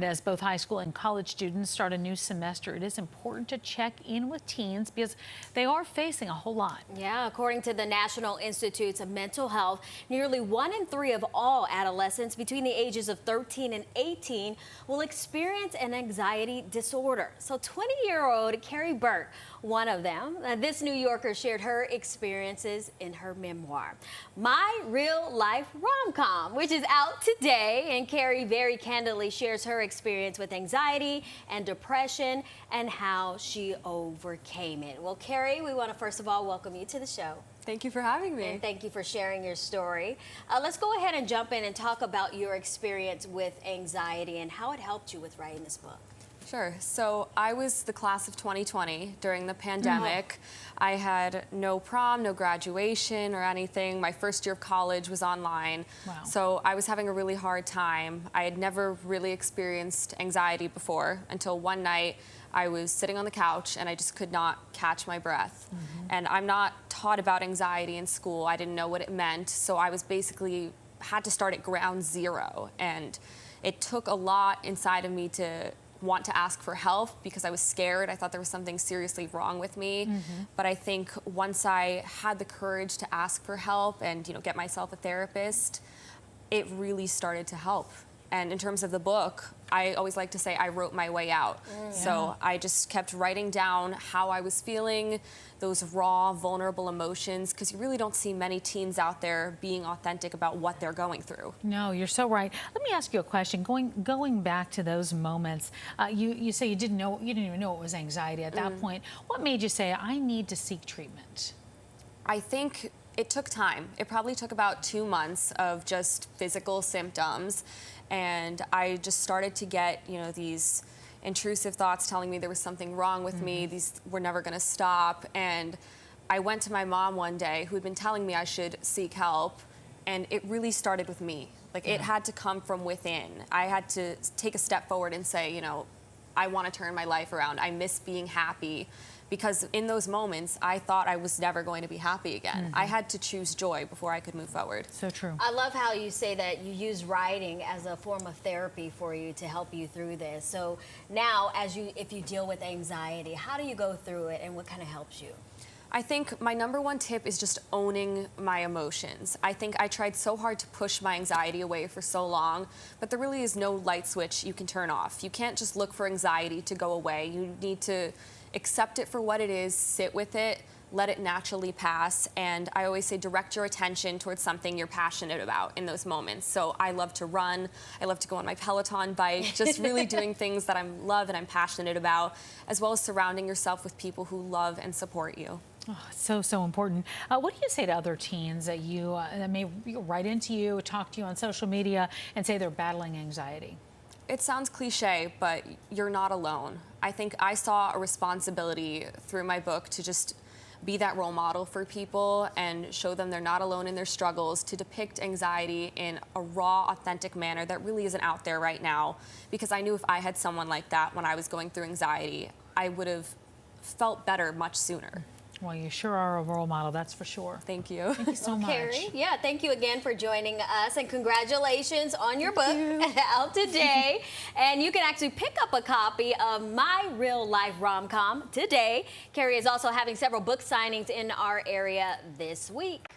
As both high school and college students start a new semester, it is important to check in with teens because they are facing a whole lot. Yeah, according to the National Institutes of Mental Health, nearly 1 in 3 of all adolescents between the ages of 13 and 18 will experience an anxiety disorder. So 20-year-old Carrie Berk, one of them. This New Yorker shared her experiences in her memoir, My Real Life Rom-Com, which is out today. And Carrie very candidly shares her experience with anxiety and depression and how she overcame it. Well, Carrie, we want to first of all welcome you to the show. Thank you for having me. And thank you for sharing your story. Let's go ahead and jump in and talk about your experience with anxiety and how it helped you with writing this book. Sure. So I was the class of 2020 during the pandemic. I had no prom, no graduation or anything. My first year of college was online. Wow. So I was having a really hard time. I had never really experienced anxiety before until one night I was sitting on the couch and I just could not catch my breath. And I'm not taught about anxiety in school. I didn't know what it meant. So I was basically had to start at ground zero. And it took a lot inside of me to want to ask for help because I was scared. I thought there was something seriously wrong with me. But I think once I had the courage to ask for help and get myself a therapist, it really started to help. And in terms of the book, I always like to say I wrote my way out. So I just kept writing down how I was feeling, those raw, vulnerable emotions, because you really don't see many teens out there being authentic about what they're going through. No, you're so right. Let me ask you a question. Going back to those moments, you say you didn't even know it was anxiety at that point. What made you say, I need to seek treatment? I think it took time. It probably took about 2 months of just physical symptoms. And I just started to get, these intrusive thoughts telling me there was something wrong with me. These were never going to stop. And I went to my mom one day, who had been telling me I should seek help. And it really started with me. Like, it had to come from within. I had to take a step forward and say, I want to turn my life around. I miss being happy. Because in those moments, I thought I was never going to be happy again. I had to choose joy before I could move forward. So true. I love how you say that you use writing as a form of therapy for you to help you through this. So now, if you deal with anxiety, how do you go through it and what kind of helps you? I think my #1 tip is just owning my emotions. I think I tried so hard to push my anxiety away for so long, but there really is no light switch you can turn off. You can't just look for anxiety to go away. You need to accept it for what it is, sit with it, let it naturally pass, and I always say direct your attention towards something you're passionate about in those moments. So I love to run, I love to go on my Peloton bike, just really doing things that I love and I'm passionate about, as well as surrounding yourself with people who love and support you. Oh, so important. What do you say to other teens that that may write into you, talk to you on social media, and say they're battling anxiety? It sounds cliche, but you're not alone. I think I saw a responsibility through my book to just be that role model for people and show them they're not alone in their struggles, to depict anxiety in a raw, authentic manner that really isn't out there right now. Because I knew if I had someone like that when I was going through anxiety, I would have felt better much sooner. Well, you sure are a role model, that's for sure. Thank you. Thank you so much. Carrie, thank you again for joining us, and congratulations on your book out today. And you can actually pick up a copy of My Real Life Rom-Com today. Carrie is also having several book signings in our area this week.